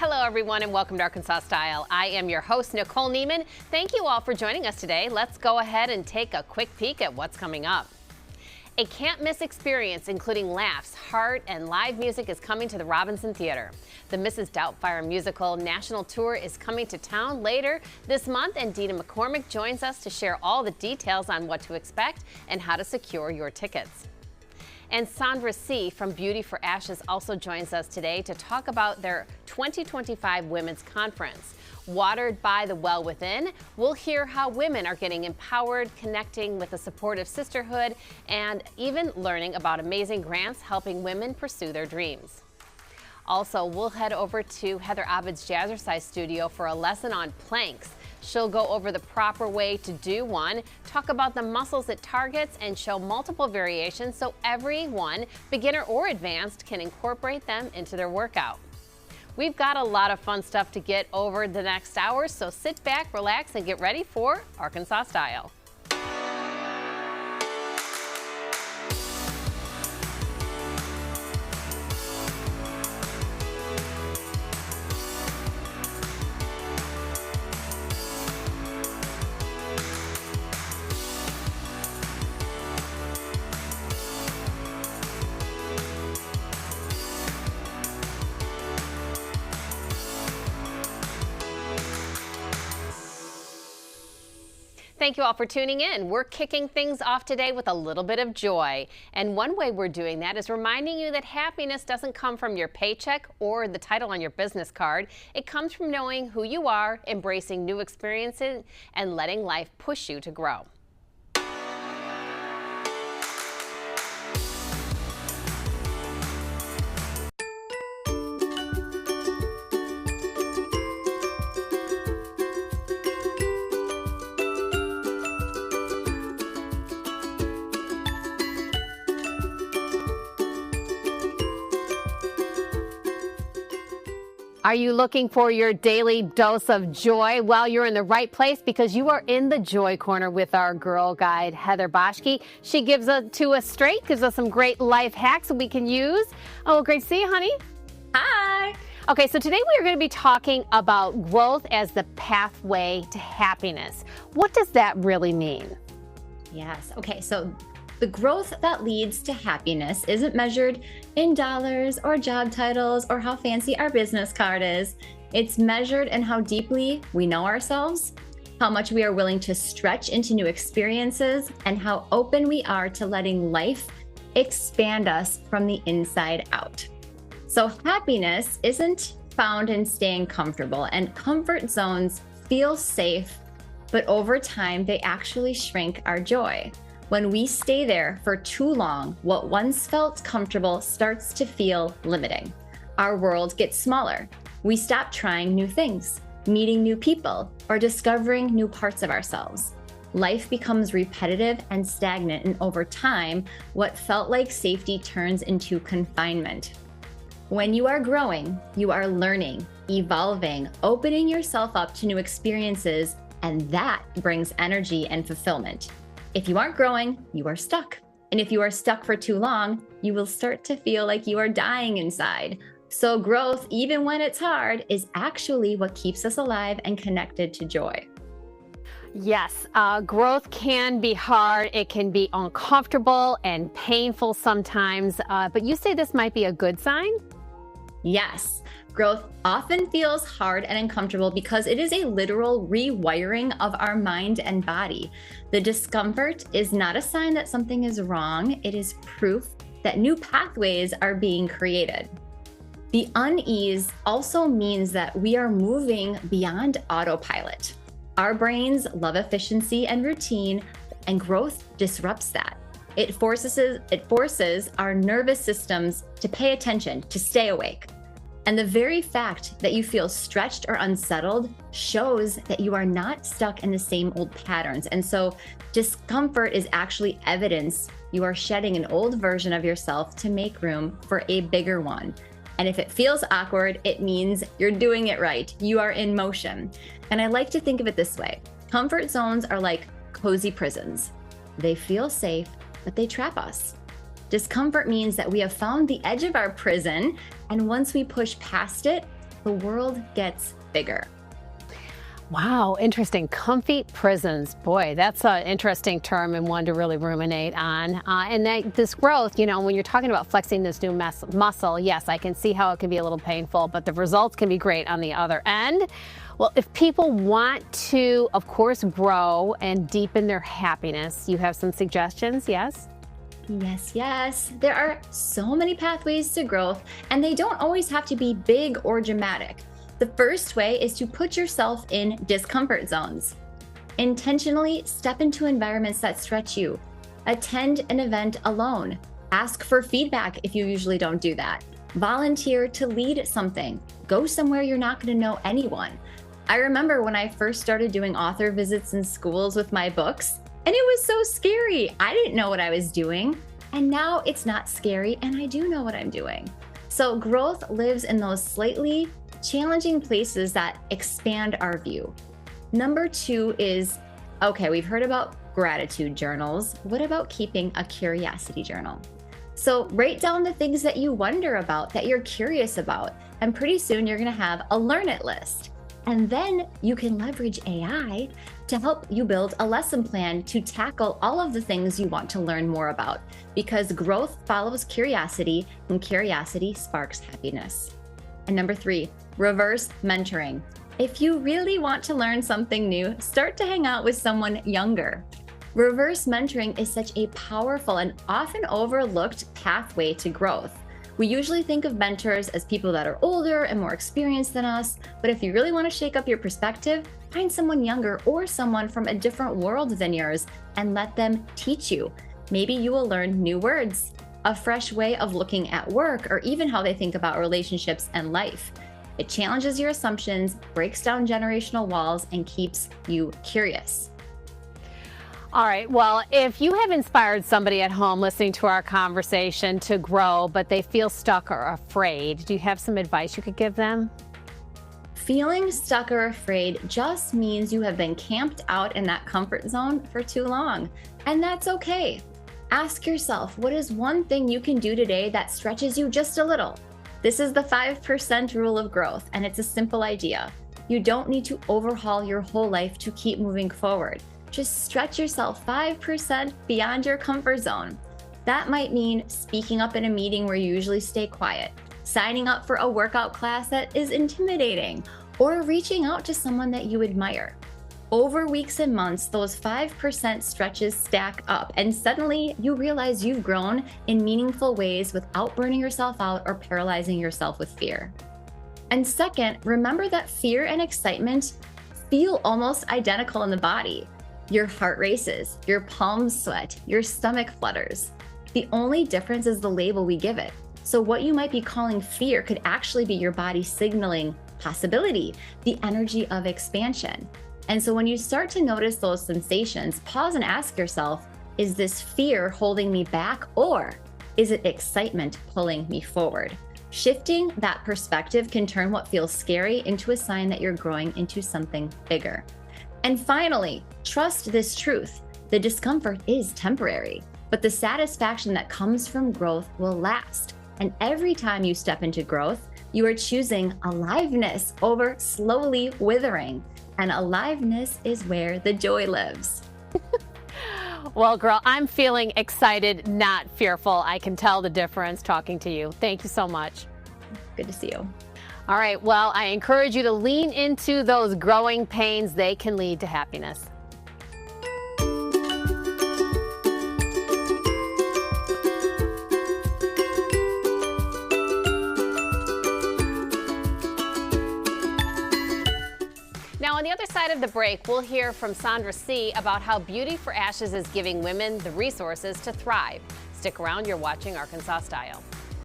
Hello, everyone, and welcome to Arkansas Style. I am your host, Nicole Neiman. Thank you all for joining us today. Let's go ahead and take a quick peek at what's coming up. A can't-miss experience, including laughs, heart, and live music, is coming to the Robinson Theater. The Mrs. Doubtfire musical national tour is coming to town later this month, and Dina McCormick joins us to share all the details on what to expect and how to secure your tickets. And Sandra C. from Beauty for Ashes also joins us today to talk about their 2025 Women's Conference. Watered by the Well Within, we'll hear how women are getting empowered, connecting with the support of sisterhood, and even learning about amazing grants helping women pursue their dreams. Also, we'll head over to Heather Ovid's Jazzercise studio for a lesson on planks. She'll go over the proper way to do one, talk about the muscles it targets, and show multiple variations so everyone, beginner or advanced, can incorporate them into their workout. We've got a lot of fun stuff to get over the next hour, so sit back, relax, and get ready for Arkansas Style. Thank you all for tuning in. We're kicking things off today with a little bit of joy. And one way we're doing that is reminding you that happiness doesn't come from your paycheck or the title on your business card. It comes from knowing who you are, embracing new experiences, and letting life push you to grow. Are you looking for your daily dose of joy? Well, you're in the right place because you are in the Joy Corner with our girl guide, Heather Boschke. She gives it to us straight, gives us some great life hacks that we can use. Oh, great to see you, honey. Hi. Okay, so today we are going to be talking about growth as the pathway to happiness. What does that really mean? Yes. Okay, so the growth that leads to happiness isn't measured in dollars or job titles or how fancy our business card is. It's measured in how deeply we know ourselves, how much we are willing to stretch into new experiences, and how open we are to letting life expand us from the inside out. So happiness isn't found in staying comfortable, and comfort zones feel safe, but over time, they actually shrink our joy. When we stay there for too long, what once felt comfortable starts to feel limiting. Our world gets smaller. We stop trying new things, meeting new people, or discovering new parts of ourselves. Life becomes repetitive and stagnant, and over time, what felt like safety turns into confinement. When you are growing, you are learning, evolving, opening yourself up to new experiences, and that brings energy and fulfillment. If you aren't growing, you are stuck. And if you are stuck for too long, you will start to feel like you are dying inside. So growth, even when it's hard, is actually what keeps us alive and connected to joy. Yes, growth can be hard. It can be uncomfortable and painful sometimes. But you say this might be a good sign? Yes, growth often feels hard and uncomfortable because it is a literal rewiring of our mind and body. The discomfort is not a sign that something is wrong. It is proof that new pathways are being created. The unease also means that we are moving beyond autopilot. Our brains love efficiency and routine, and growth disrupts that. It forces our nervous systems to pay attention, to stay awake. And the very fact that you feel stretched or unsettled shows that you are not stuck in the same old patterns. And so discomfort is actually evidence you are shedding an old version of yourself to make room for a bigger one. And if it feels awkward, it means you're doing it right. You are in motion. And I like to think of it this way. Comfort zones are like cozy prisons. They feel safe, but they trap us. Discomfort means that we have found the edge of our prison, and once we push past it, the world gets bigger. Wow, interesting. Comfy prisons. Boy, that's an interesting term and one to really ruminate on. This growth, when you're talking about flexing this new muscle, yes, I can see how it can be a little painful, but the results can be great on the other end. Well, if people want to, of course, grow and deepen their happiness, you have some suggestions, yes? Yes. There are so many pathways to growth, and they don't always have to be big or dramatic. The first way is to put yourself in discomfort zones. Intentionally step into environments that stretch you. Attend an event alone. Ask for feedback if you usually don't do that. Volunteer to lead something. Go somewhere you're not going to know anyone. I remember when I first started doing author visits in schools with my books, and it was so scary. I didn't know what I was doing. And now it's not scary, and I do know what I'm doing. So growth lives in those slightly challenging places that expand our view. Number 2 is, okay, we've heard about gratitude journals. What about keeping a curiosity journal? So write down the things that you wonder about, that you're curious about, and pretty soon you're going to have a learn it list. And then you can leverage AI to help you build a lesson plan to tackle all of the things you want to learn more about, because growth follows curiosity and curiosity sparks happiness. And number 3, reverse mentoring. If you really want to learn something new, start to hang out with someone younger. Reverse mentoring is such a powerful and often overlooked pathway to growth. We usually think of mentors as people that are older and more experienced than us, but if you really want to shake up your perspective, find someone younger or someone from a different world than yours and let them teach you. Maybe you will learn new words, a fresh way of looking at work, or even how they think about relationships and life. It challenges your assumptions, breaks down generational walls, and keeps you curious. All right. Well, if you have inspired somebody at home listening to our conversation to grow, but they feel stuck or afraid, do you have some advice you could give them? Feeling stuck or afraid just means you have been camped out in that comfort zone for too long, and that's okay. Ask yourself, what is one thing you can do today that stretches you just a little? This is the 5% rule of growth, and it's a simple idea. You don't need to overhaul your whole life to keep moving forward. Just stretch yourself 5% beyond your comfort zone. That might mean speaking up in a meeting where you usually stay quiet, signing up for a workout class that is intimidating, or reaching out to someone that you admire. Over weeks and months, those 5% stretches stack up, and suddenly you realize you've grown in meaningful ways without burning yourself out or paralyzing yourself with fear. And second, remember that fear and excitement feel almost identical in the body. Your heart races, your palms sweat, your stomach flutters. The only difference is the label we give it. So what you might be calling fear could actually be your body signaling possibility, the energy of expansion. And so when you start to notice those sensations, pause and ask yourself, is this fear holding me back, or is it excitement pulling me forward? Shifting that perspective can turn what feels scary into a sign that you're growing into something bigger. And finally, trust this truth. The discomfort is temporary, but the satisfaction that comes from growth will last. And every time you step into growth, you are choosing aliveness over slowly withering. And aliveness is where the joy lives. Well, girl, I'm feeling excited, not fearful. I can tell the difference talking to you. Thank you so much. Good to see you. All right. Well, I encourage you to lean into those growing pains. They can lead to happiness. Now, on the other side of the break, we'll hear from Sandra C. about how Beauty for Ashes is giving women the resources to thrive. Stick around. You're watching Arkansas Style.